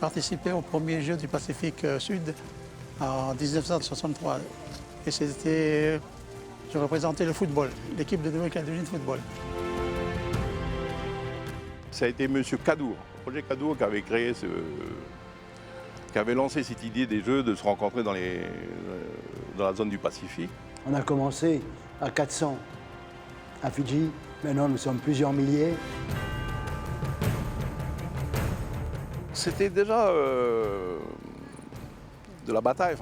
participé au premier Jeu du Pacifique Sud en 1963. Et je représentais le football, l'équipe de Nouvelle-Calédonie de football. Ça a été M. Cadour, Roger Cadour, qui avait qui avait lancé cette idée des Jeux de se rencontrer dans la zone du Pacifique. On a commencé à 400 à Fidji, maintenant nous sommes plusieurs milliers. C'était déjà de la bataille,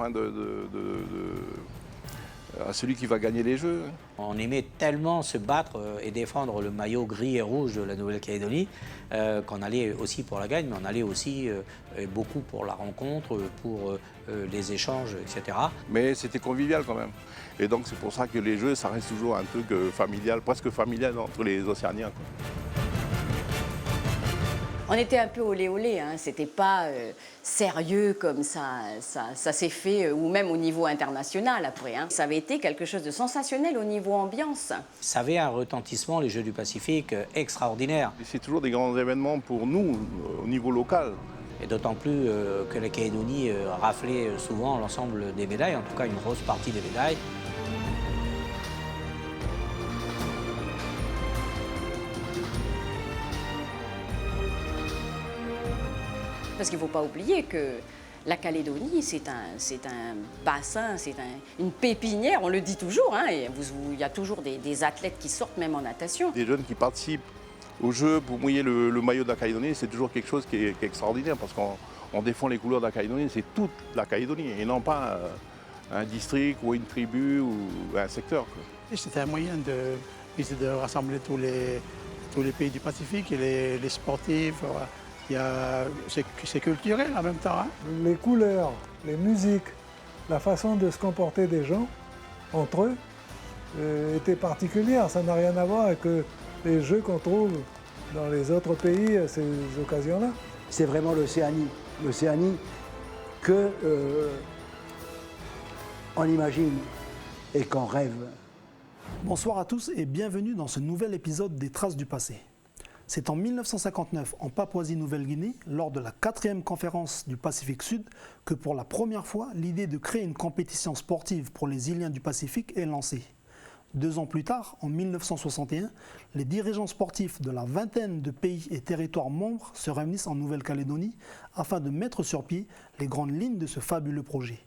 à celui qui va gagner les Jeux. On aimait tellement se battre et défendre le maillot gris et rouge de la Nouvelle-Calédonie qu'on allait aussi pour la gagne, mais on allait aussi beaucoup pour la rencontre, pour les échanges, etc. Mais c'était convivial quand même. Et donc c'est pour ça que les Jeux, ça reste toujours un truc familial, presque familial entre les Océaniens, quoi. On était un peu olé olé, hein. C'était pas sérieux comme ça s'est fait, ou même au niveau international après. Hein. Ça avait été quelque chose de sensationnel au niveau ambiance. Ça avait un retentissement, les Jeux du Pacifique, extraordinaire. C'est toujours des grands événements pour nous, au niveau local. Et d'autant plus que la Calédonie raflait souvent l'ensemble des médailles, en tout cas une grosse partie des médailles. Parce qu'il ne faut pas oublier que la Calédonie, c'est un bassin, une pépinière, on le dit toujours. Hein, et il y a toujours des athlètes qui sortent, même en natation. Des jeunes qui participent aux Jeux pour mouiller le maillot de la Calédonie, c'est toujours quelque chose qui est extraordinaire parce qu'on défend les couleurs de la Calédonie, c'est toute la Calédonie et non pas un district ou une tribu ou un secteur, quoi. C'était un moyen de rassembler tous les pays du Pacifique et les sportifs. C'est culturel en même temps. Hein. Les couleurs, les musiques, la façon de se comporter des gens entre eux était particulière. Ça n'a rien à voir avec les jeux qu'on trouve dans les autres pays à ces occasions-là. C'est vraiment l'Océanie que on imagine et qu'on rêve. Bonsoir à tous et bienvenue dans ce nouvel épisode des Traces du passé. C'est en 1959, en Papouasie-Nouvelle-Guinée, lors de la 4e conférence du Pacifique Sud, que pour la première fois, l'idée de créer une compétition sportive pour les Îliens du Pacifique est lancée. 2 ans plus tard, en 1961, les dirigeants sportifs de la vingtaine de pays et territoires membres se réunissent en Nouvelle-Calédonie afin de mettre sur pied les grandes lignes de ce fabuleux projet.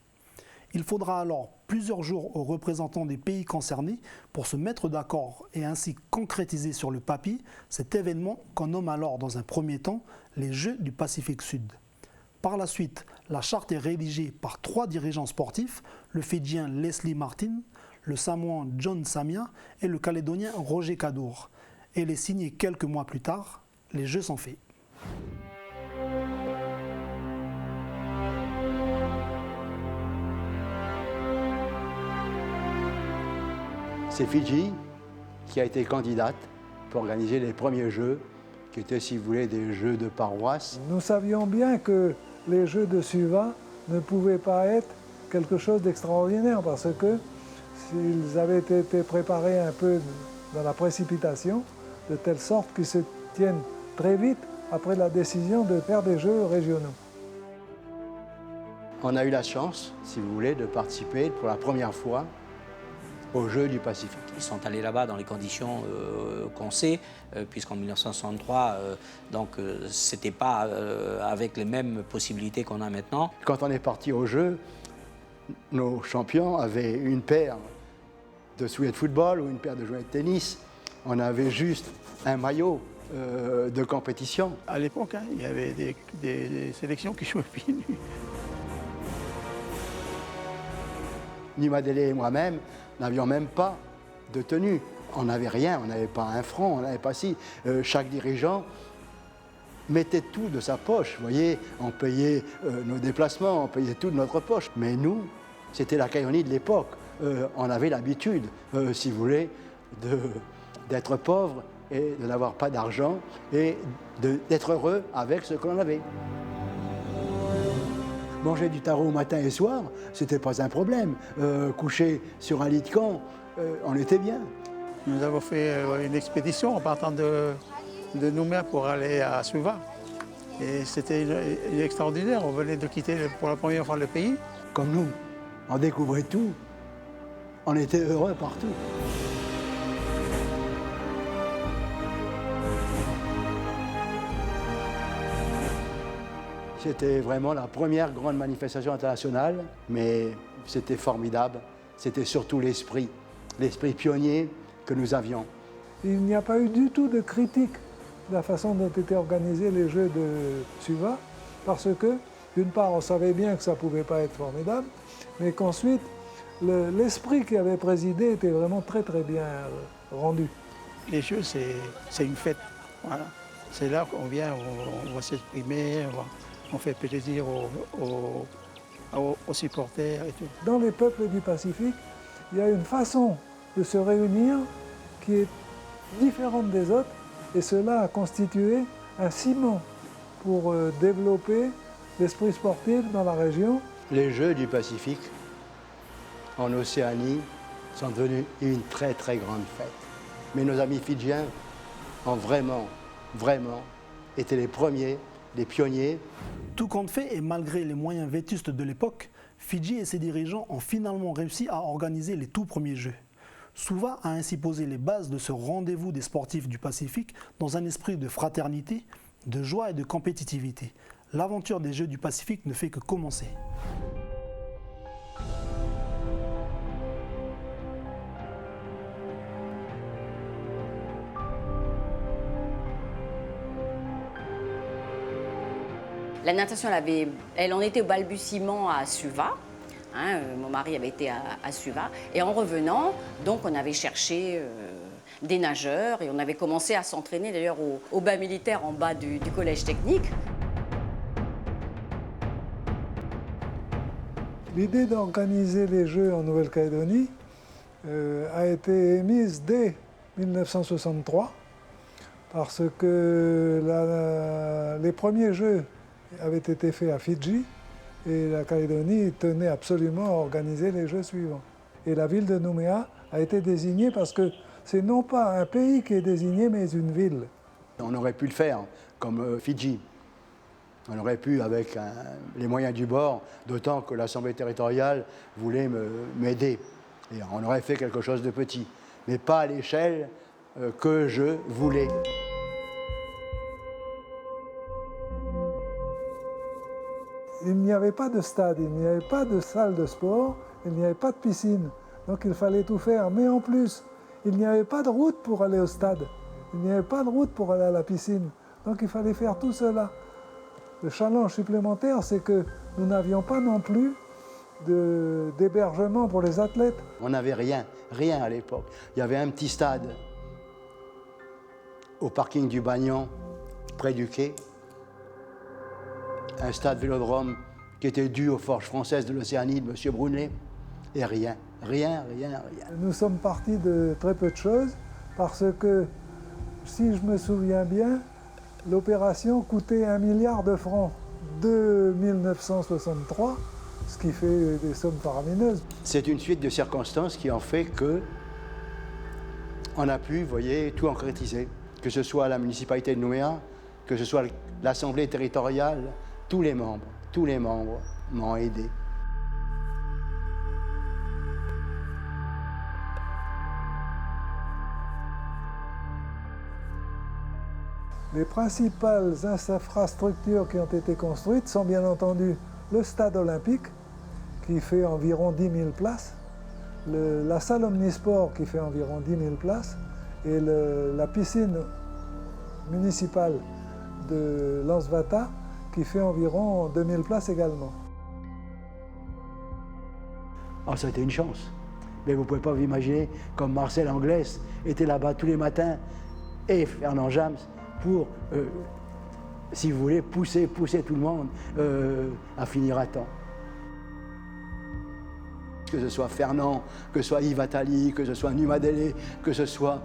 Il faudra alors plusieurs jours aux représentants des pays concernés pour se mettre d'accord et ainsi concrétiser sur le papier cet événement qu'on nomme alors dans un premier temps les Jeux du Pacifique Sud. Par la suite, la charte est rédigée par 3 dirigeants sportifs, le Fidjien Leslie Martin, le Samoan John Samia et le Calédonien Roger Cadour. Elle est signée quelques mois plus tard, les Jeux sont faits. C'est Fidji qui a été candidate pour organiser les premiers Jeux, qui étaient, si vous voulez, des Jeux de paroisse. Nous savions bien que les Jeux de Suva ne pouvaient pas être quelque chose d'extraordinaire parce que s'ils avaient été préparés un peu dans la précipitation, de telle sorte qu'ils se tiennent très vite après la décision de faire des Jeux régionaux. On a eu la chance, si vous voulez, de participer pour la première fois aux Jeux du Pacifique. Ils sont allés là-bas dans les conditions qu'on sait, puisqu'en 1963, c'était pas avec les mêmes possibilités qu'on a maintenant. Quand on est parti aux Jeux, nos champions avaient une paire de souliers de football ou une paire de jouets de tennis. On avait juste un maillot de compétition. À l'époque, hein, il y avait des sélections qui jouaient pieds nus. Nimadele et moi-même n'avions même pas de tenue. On n'avait rien, on n'avait pas un franc, on n'avait pas si. Chaque dirigeant mettait tout de sa poche. Vous voyez, on payait nos déplacements, on payait tout de notre poche. Mais nous, c'était la Calédonie de l'époque. On avait l'habitude, si vous voulez, d'être pauvre et de n'avoir pas d'argent et d'être heureux avec ce que l'on avait. Manger du taro matin et soir, c'était pas un problème. Coucher sur un lit de camp, on était bien. Nous avons fait une expédition en partant de Nouméa pour aller à Suva. Et c'était extraordinaire. On venait de quitter pour la première fois le pays. Comme nous, on découvrait tout. On était heureux partout. C'était vraiment la première grande manifestation internationale, mais c'était formidable. C'était surtout l'esprit pionnier que nous avions. Il n'y a pas eu du tout de critique de la façon dont étaient organisés les Jeux de Suva, parce que, d'une part, on savait bien que ça ne pouvait pas être formidable, mais qu'ensuite, l'esprit qui avait présidé était vraiment très très bien rendu. Les Jeux, c'est une fête. Voilà. C'est là qu'on vient, on va s'exprimer, on fait plaisir aux supporters et tout. Dans les peuples du Pacifique, il y a une façon de se réunir qui est différente des autres, et cela a constitué un ciment pour développer l'esprit sportif dans la région. Les Jeux du Pacifique, en Océanie, sont devenus une très très grande fête. Mais nos amis fidjiens ont vraiment été les premiers, les pionniers. Tout compte fait et malgré les moyens vétustes de l'époque, Fidji et ses dirigeants ont finalement réussi à organiser les tout premiers Jeux. Suva a ainsi posé les bases de ce rendez-vous des sportifs du Pacifique dans un esprit de fraternité, de joie et de compétitivité. L'aventure des Jeux du Pacifique ne fait que commencer. La natation, elle en était au balbutiement à Suva. Mon mari avait été à Suva. Et en revenant, donc on avait cherché des nageurs et on avait commencé à s'entraîner d'ailleurs au bas militaire en bas du collège technique. L'idée d'organiser les Jeux en Nouvelle-Calédonie a été émise dès 1963 parce que les premiers Jeux avaient été faits à Fidji et la Calédonie tenait absolument à organiser les Jeux suivants. Et la ville de Nouméa a été désignée parce que c'est non pas un pays qui est désigné, mais une ville. On aurait pu le faire comme Fidji. On aurait pu avec les moyens du bord, d'autant que l'Assemblée territoriale voulait m'aider. Et on aurait fait quelque chose de petit, mais pas à l'échelle que je voulais. Il n'y avait pas de stade, il n'y avait pas de salle de sport, il n'y avait pas de piscine. Donc il fallait tout faire. Mais en plus, il n'y avait pas de route pour aller au stade. Il n'y avait pas de route pour aller à la piscine. Donc il fallait faire tout cela. Le challenge supplémentaire, c'est que nous n'avions pas non plus d'hébergement pour les athlètes. On n'avait rien à l'époque. Il y avait un petit stade au parking du Bagnon, près du quai. Un stade vélodrome qui était dû aux forges françaises de l'Océanie de M. Brunet. Et rien. Nous sommes partis de très peu de choses parce que, si je me souviens bien, l'opération coûtait 1 milliard de francs de 1963, ce qui fait des sommes faramineuses. C'est une suite de circonstances qui ont fait que on a pu, vous voyez, tout concrétiser. Que ce soit la municipalité de Nouméa, que ce soit l'Assemblée territoriale, tous les membres m'ont aidé. Les principales infrastructures qui ont été construites sont bien entendu le stade olympique, qui fait environ 10 000 places, la salle omnisport qui fait environ 10 000 places, et la piscine municipale de Lansvata qui fait environ 2 000 places également. Oh, ça a été une chance. Mais vous ne pouvez pas vous imaginer comme Marcel Anglès était là-bas tous les matins et Fernand Jams pour, si vous voulez, pousser tout le monde à finir à temps. Que ce soit Fernand, que ce soit Yves Attali, que ce soit Numa Délé, que ce soit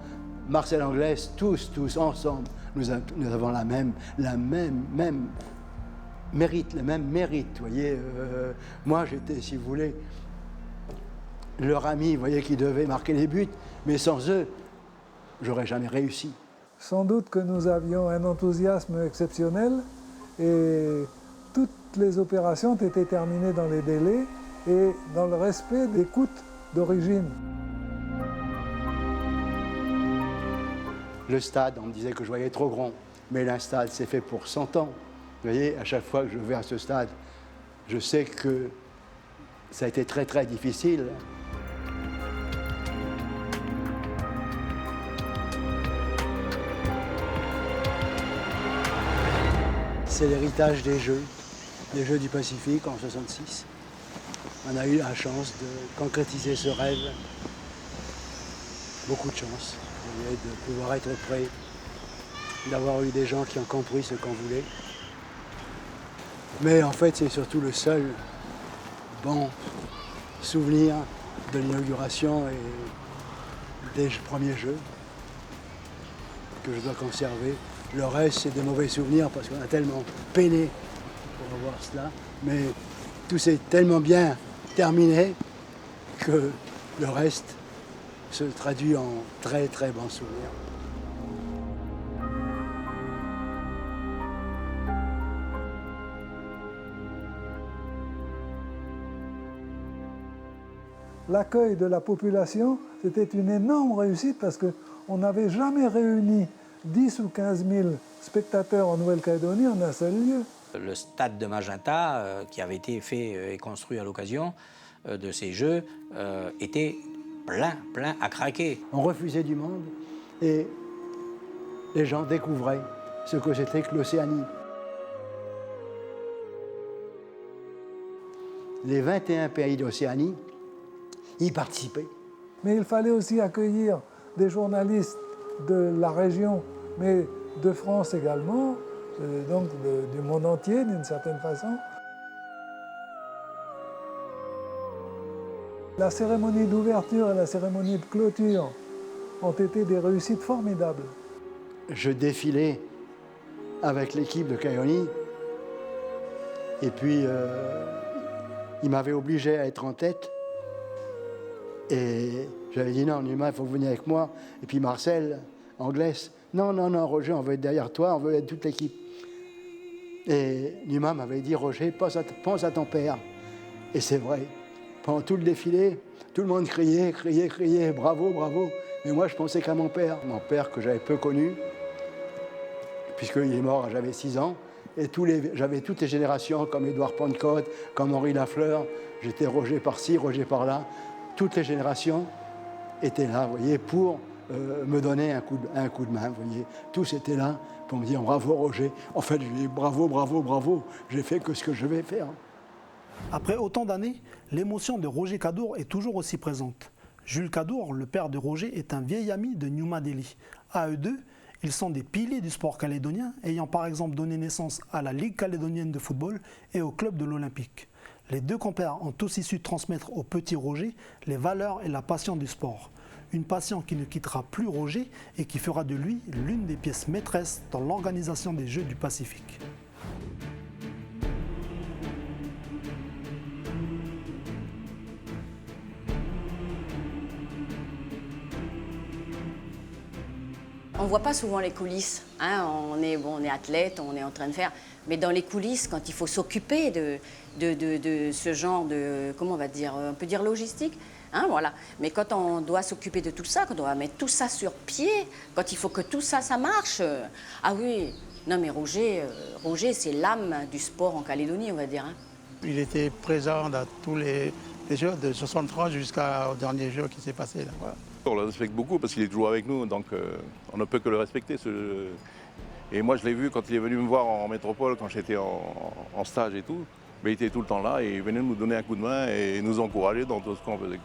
Marcel Anglès, tous ensemble, nous avons le même mérite, vous voyez. Moi, j'étais, si vous voulez, leur ami, vous voyez, qui devait marquer les buts, mais sans eux, j'aurais jamais réussi. Sans doute que nous avions un enthousiasme exceptionnel et toutes les opérations ont été terminées dans les délais et dans le respect des coûts d'origine. Le stade, on me disait que je voyais trop grand, mais un stade, c'est fait pour 100 ans. Vous voyez, à chaque fois que je vais à ce stade, je sais que ça a été très très difficile. C'est l'héritage des Jeux du Pacifique en 66. On a eu la chance de concrétiser ce rêve. Beaucoup de chance, vous voyez, de pouvoir être prêt, d'avoir eu des gens qui ont compris ce qu'on voulait. Mais en fait, c'est surtout le seul bon souvenir de l'inauguration et des premiers Jeux que je dois conserver. Le reste, c'est des mauvais souvenirs parce qu'on a tellement peiné pour avoir cela. Mais tout s'est tellement bien terminé que le reste se traduit en très très bons souvenirs. L'accueil de la population, c'était une énorme réussite parce qu'on n'avait jamais réuni 10 ou 15 000 spectateurs en Nouvelle-Calédonie en un seul lieu. Le stade de Magenta, qui avait été fait et construit à l'occasion de ces Jeux, était plein à craquer. On refusait du monde et les gens découvraient ce que c'était que l'Océanie. Les 21 pays d'Océanie y participaient. Mais il fallait aussi accueillir des journalistes de la région, mais de France également, donc du monde entier d'une certaine façon. La cérémonie d'ouverture et la cérémonie de clôture ont été des réussites formidables. Je défilais avec l'équipe de Calédonie et puis ils m'avaient obligé à être en tête. Et j'avais dit non, Numa, il faut venir avec moi. Et puis Marcel, Anglès, non, Roger, on veut être derrière toi, on veut être toute l'équipe. Et Numa m'avait dit, Roger, pense à ton père. Et c'est vrai, pendant tout le défilé, tout le monde criait, bravo. Mais moi, je pensais qu'à mon père que j'avais peu connu, puisqu'il est mort, j'avais 6 ans. Et j'avais toutes les générations, comme Édouard Pentecôte, comme Henri Lafleur. J'étais Roger par-ci, Roger par-là. Toutes les générations étaient là, vous voyez, pour me donner un coup de main, vous voyez. Tous étaient là pour me dire bravo Roger. En fait, je lui dis bravo, j'ai fait que ce que je vais faire. Après autant d'années, l'émotion de Roger Kadour est toujours aussi présente. Jules Kadour, le père de Roger, est un vieil ami de Numa Deli. À eux deux, ils sont des piliers du sport calédonien, ayant par exemple donné naissance à la Ligue calédonienne de football et au club de l'Olympique. Les deux compères ont aussi su transmettre au petit Roger les valeurs et la passion du sport. Une passion qui ne quittera plus Roger et qui fera de lui l'une des pièces maîtresses dans l'organisation des Jeux du Pacifique. On ne voit pas souvent les coulisses. Hein. On est athlète, on est en train de faire. Mais dans les coulisses, quand il faut s'occuper de ce genre de, comment on va dire, on peut dire logistique, hein, voilà. Mais quand on doit s'occuper de tout ça, quand on doit mettre tout ça sur pied, quand il faut que tout ça, ça marche, ah oui, non mais Roger, c'est l'âme du sport en Calédonie, on va dire. Hein. Il était présent dans tous les Jeux de 63 jusqu'au dernier jeu qui s'est passé. Là, voilà. On le respecte beaucoup parce qu'il est toujours avec nous, donc on ne peut que le respecter. Et moi, je l'ai vu quand il est venu me voir en métropole, quand j'étais en stage et tout. Mais il était tout le temps là et il venait nous donner un coup de main et nous encourager dans tout ce qu'on faisait.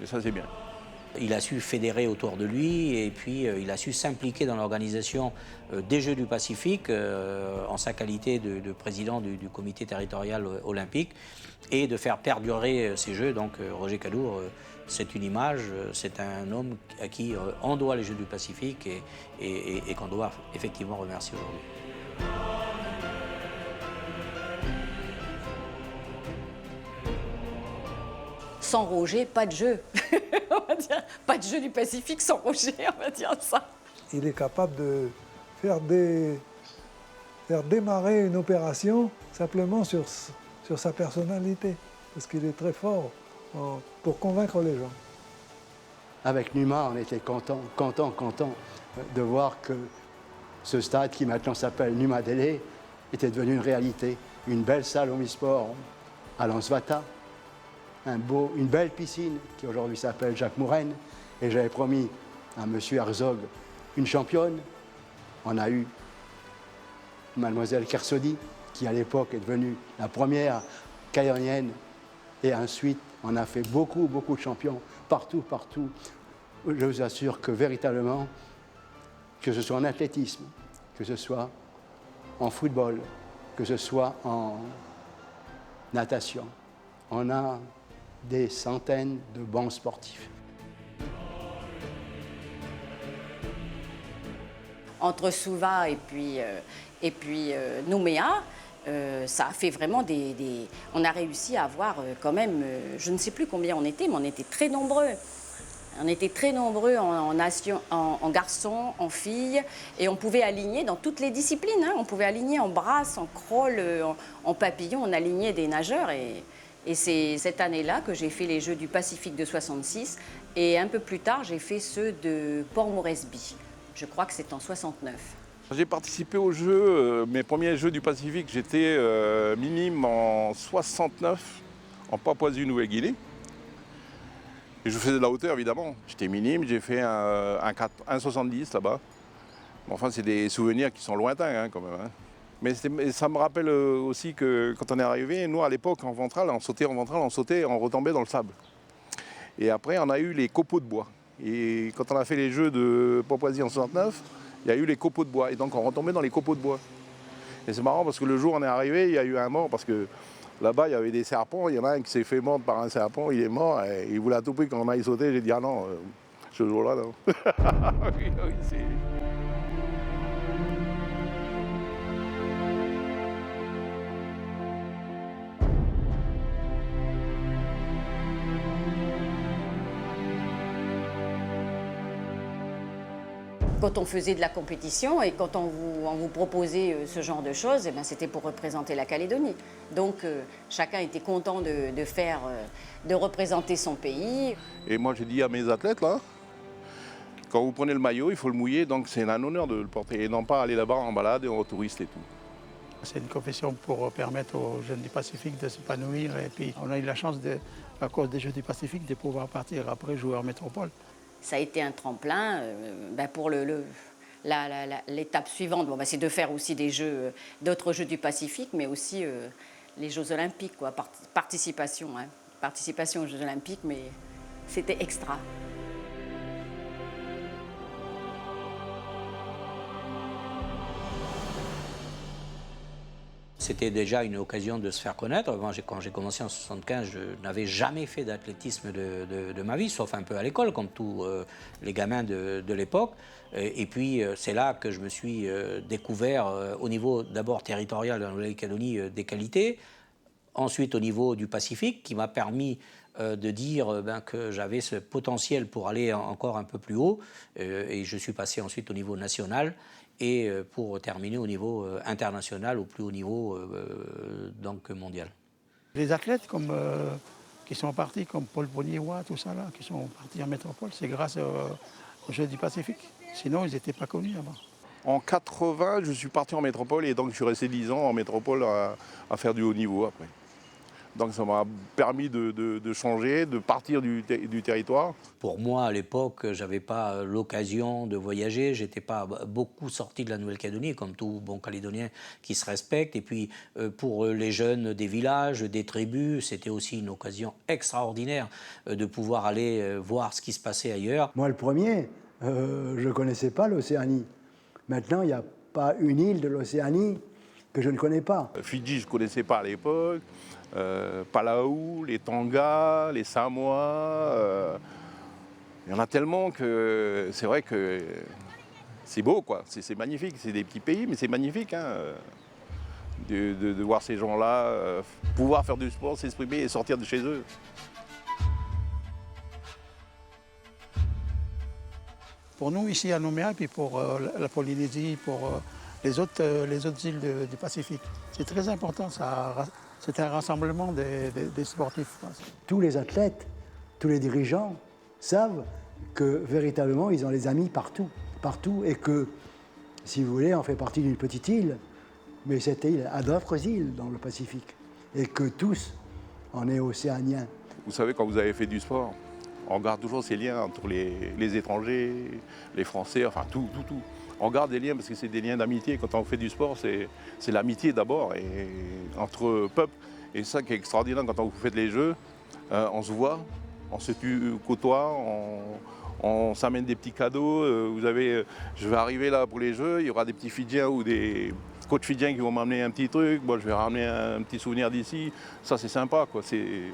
Et ça, c'est bien. Il a su fédérer autour de lui et puis il a su s'impliquer dans l'organisation des Jeux du Pacifique en sa qualité de président du comité territorial olympique et de faire perdurer ces Jeux. Donc Roger Kadour, c'est une image, c'est un homme à qui on doit les Jeux du Pacifique et qu'on doit effectivement remercier aujourd'hui. Sans Roger, pas de jeu. On va dire, pas de jeu du Pacifique sans Roger, on va dire ça. Il est capable de faire des faire démarrer une opération simplement sur sa personnalité, parce qu'il est très fort pour convaincre les gens. Avec Numa, on était content de voir que ce stade qui maintenant s'appelle Numa Délé était devenu une réalité. Une belle salle omnisport à Lansvata, une belle piscine qui aujourd'hui s'appelle Jacques Mouraine. Et j'avais promis à M. Herzog une championne. On a eu Mademoiselle Kersodi, qui à l'époque est devenue la première caïronienne. Et ensuite, on a fait beaucoup de champions, partout. Je vous assure que véritablement, que ce soit en athlétisme, que ce soit en football, que ce soit en natation, on a des centaines de bons sportifs. Entre Suva et puis Nouméa, ça a fait vraiment on a réussi à avoir quand même, je ne sais plus combien on était, mais on était très nombreux. On était très nombreux en garçons, en filles, et on pouvait aligner dans toutes les disciplines. Hein. On pouvait aligner en brasse, en crawl, en papillon, on alignait des nageurs. Et c'est cette année-là que j'ai fait les Jeux du Pacifique de 66, et un peu plus tard, j'ai fait ceux de Port-Moresby. Je crois que c'est en 69. J'ai participé aux Jeux, mes premiers Jeux du Pacifique, j'étais minime en 69, en Papouasie-Nouvelle-Guinée. Et je faisais de la hauteur, évidemment. J'étais minime, j'ai fait un 1,70 là-bas. Enfin, c'est des souvenirs qui sont lointains, hein, quand même. Hein. Mais ça me rappelle aussi que quand on est arrivé, nous, à l'époque, en ventrale, on sautait, on retombait dans le sable. Et après, on a eu les copeaux de bois. Et quand on a fait les Jeux de Papouasie en 69, il y a eu les copeaux de bois. Et donc, on retombait dans les copeaux de bois. Et c'est marrant parce que le jour où on est arrivé, il y a eu un mort parce que là-bas, il y avait des serpents. Il y en a un qui s'est fait mordre par un serpent. Il est mort. Et il voulait à tout prix qu'on aille sauter. J'ai dit, ah non, ce jour-là, non. Oui, c'est... Quand on faisait de la compétition et quand on vous proposait ce genre de choses, eh bien, c'était pour représenter la Calédonie. Donc chacun était content de représenter son pays. Et moi j'ai dit à mes athlètes, là, quand vous prenez le maillot, il faut le mouiller, donc c'est un honneur de le porter. Et non pas aller là-bas en balade et en touriste et tout. C'est une compétition pour permettre aux jeunes du Pacifique de s'épanouir. Et puis on a eu la chance, à cause des Jeux du Pacifique, de pouvoir partir après jouer en métropole. Ça a été un tremplin pour l'étape suivante. Bon, c'est de faire aussi d'autres Jeux du Pacifique, mais aussi les Jeux Olympiques, quoi. Participation aux Jeux Olympiques, mais c'était extra. C'était déjà une occasion de se faire connaître. Moi, quand j'ai commencé en 1975, je n'avais jamais fait d'athlétisme de ma vie, sauf un peu à l'école, comme tous les gamins de l'époque. Et puis, c'est là que je me suis découvert au niveau d'abord territorial de la Nouvelle-Calédonie des qualités, ensuite au niveau du Pacifique, qui m'a permis de dire que j'avais ce potentiel pour aller encore un peu plus haut. Et je suis passé ensuite au niveau national. Et pour terminer au niveau international, au plus haut niveau donc mondial. Les athlètes qui sont partis, comme Paul Bonniewa, tout ça, là, qui sont partis en métropole, c'est grâce aux Jeux du Pacifique. Sinon, ils n'étaient pas connus avant. En 80, je suis parti en métropole et donc je suis resté 10 ans en métropole à faire du haut niveau après. Donc ça m'a permis de changer, de partir du territoire. Pour moi, à l'époque, je n'avais pas l'occasion de voyager. Je n'étais pas beaucoup sorti de la Nouvelle-Calédonie, comme tout bon Calédonien qui se respecte. Et puis, pour les jeunes des villages, des tribus, c'était aussi une occasion extraordinaire de pouvoir aller voir ce qui se passait ailleurs. Moi, le premier, je ne connaissais pas l'Océanie. Maintenant, il n'y a pas une île de l'Océanie que je ne connais pas. Fidji, je ne connaissais pas à l'époque. Palau, les Tonga, les Samoa. Il y en a tellement que c'est vrai que c'est beau, quoi. C'est magnifique. C'est des petits pays, mais c'est magnifique hein, de voir ces gens-là pouvoir faire du sport, s'exprimer et sortir de chez eux. Pour nous, ici à Nouméa, puis pour la Polynésie, pour les autres îles du Pacifique. C'est très important, c'est un rassemblement des sportifs. Tous les athlètes, tous les dirigeants savent que véritablement ils ont les amis partout, et que, si vous voulez, on fait partie d'une petite île, mais cette île a d'autres îles dans le Pacifique, et que tous, on est océaniens. Vous savez, quand vous avez fait du sport, on garde toujours ces liens entre les étrangers, les Français, enfin tout. On garde des liens parce que c'est des liens d'amitié. Quand on fait du sport, c'est l'amitié d'abord, et entre peuples. Et ça qui est extraordinaire quand vous faites les Jeux, on se voit, on se côtoie, on s'amène des petits cadeaux. Je vais arriver là pour les Jeux, il y aura des petits Fidjiens ou des coachs Fidjiens qui vont m'amener un petit truc. Bon, je vais ramener un petit souvenir d'ici. Ça, c'est sympa, quoi. C'est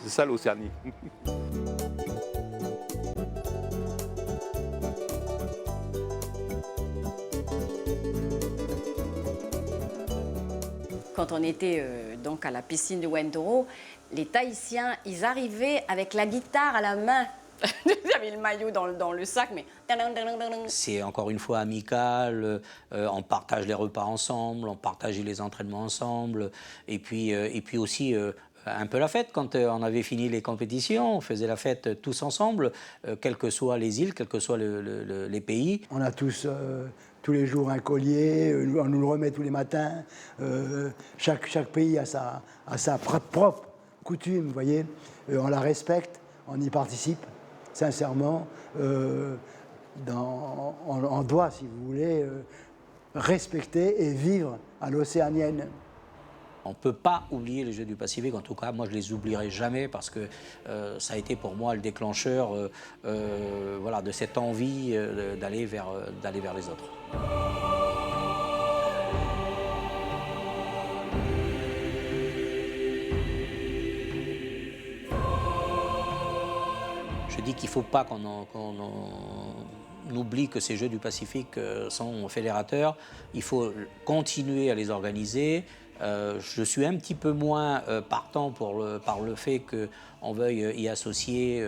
ça l'Océanie. Quand on était donc à la piscine de Wendoro, les Tahitiens, ils arrivaient avec la guitare à la main. Ils avaient le maillot dans le sac, mais... C'est encore une fois amical, on partage les repas ensemble, on partage les entraînements ensemble, et puis aussi un peu la fête. Quand on avait fini les compétitions, on faisait la fête tous ensemble, quelles que soient les îles, quels que soient les pays. On a tous les jours un collier, on nous le remet tous les matins. Chaque pays a sa propre coutume, vous voyez. On la respecte, on y participe, sincèrement. On doit, si vous voulez, respecter et vivre à l'océanienne. On ne peut pas oublier les Jeux du Pacifique, en tout cas, moi je ne les oublierai jamais parce que ça a été pour moi le déclencheur de cette envie d'aller vers les autres. Je dis qu'il ne faut pas qu'on oublie que ces Jeux du Pacifique sont fédérateurs. Il faut continuer à les organiser. Je suis un petit peu moins partant par le fait qu'on veuille y associer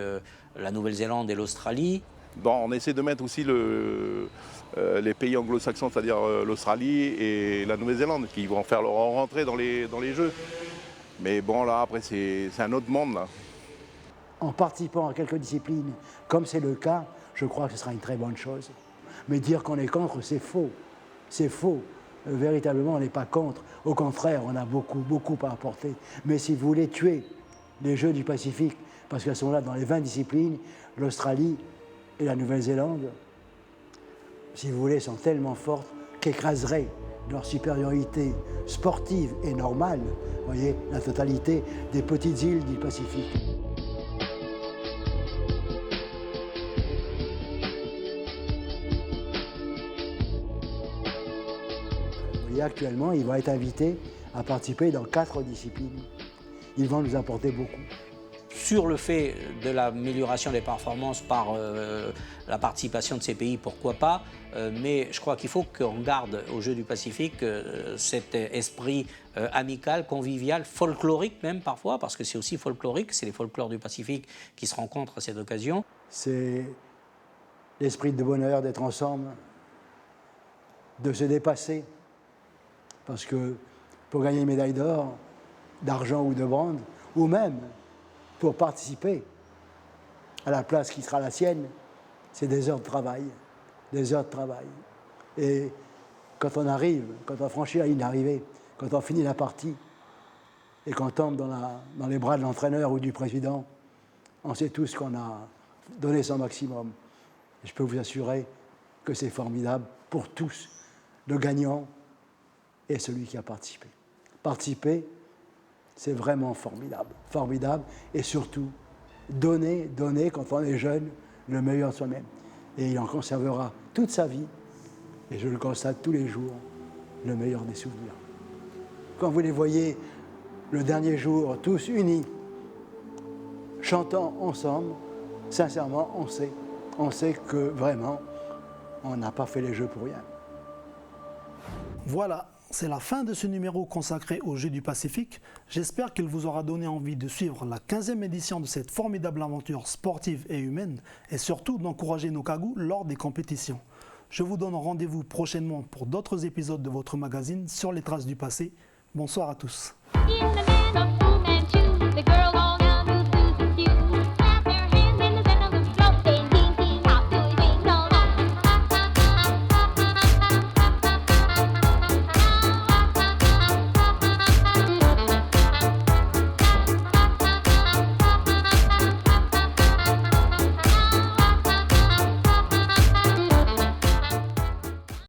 la Nouvelle-Zélande et l'Australie. Bon, on essaie de mettre aussi les pays anglo-saxons, c'est-à-dire l'Australie et la Nouvelle-Zélande, qui vont faire leur rentrée dans les Jeux. Mais bon, là, après, c'est un autre monde, là. En participant à quelques disciplines, comme c'est le cas, je crois que ce sera une très bonne chose. Mais dire qu'on est contre, c'est faux. C'est faux. Véritablement, on n'est pas contre. Au contraire, on a beaucoup à apporter. Mais si vous voulez tuer les Jeux du Pacifique, parce qu'elles sont là dans les 20 disciplines, l'Australie et la Nouvelle-Zélande, si vous voulez, sont tellement fortes qu'écraseraient leur supériorité sportive et normale, vous voyez, la totalité des petites îles du Pacifique. Et actuellement, il va être invité à participer dans 4 disciplines. Ils vont nous apporter beaucoup. Sur le fait de l'amélioration des performances par la participation de ces pays, pourquoi pas, mais je crois qu'il faut qu'on garde aux Jeux du Pacifique cet esprit amical, convivial, folklorique même parfois, parce que c'est aussi folklorique, c'est les folklores du Pacifique qui se rencontrent à cette occasion. C'est l'esprit de bonheur d'être ensemble, de se dépasser. Parce que pour gagner une médaille d'or, d'argent ou de bronze, ou même pour participer à la place qui sera la sienne, c'est des heures de travail. Des heures de travail. Et quand on arrive, quand on franchit la ligne d'arrivée, quand on finit la partie et qu'on tombe dans les bras de l'entraîneur ou du président, on sait tous qu'on a donné son maximum. Et je peux vous assurer que c'est formidable pour tous, le gagnant et celui qui a participé. Participer, c'est vraiment formidable. Formidable et surtout, donner quand on est jeune, le meilleur de soi-même. Et il en conservera toute sa vie, et je le constate tous les jours, le meilleur des souvenirs. Quand vous les voyez le dernier jour, tous unis, chantant ensemble, sincèrement, on sait que vraiment, on n'a pas fait les Jeux pour rien. Voilà, c'est la fin de ce numéro consacré aux Jeux du Pacifique. J'espère qu'il vous aura donné envie de suivre la 15e édition de cette formidable aventure sportive et humaine et surtout d'encourager nos Cagous lors des compétitions. Je vous donne rendez-vous prochainement pour d'autres épisodes de votre magazine sur les traces du passé. Bonsoir à tous. He's the man of Fu Manchu, the girl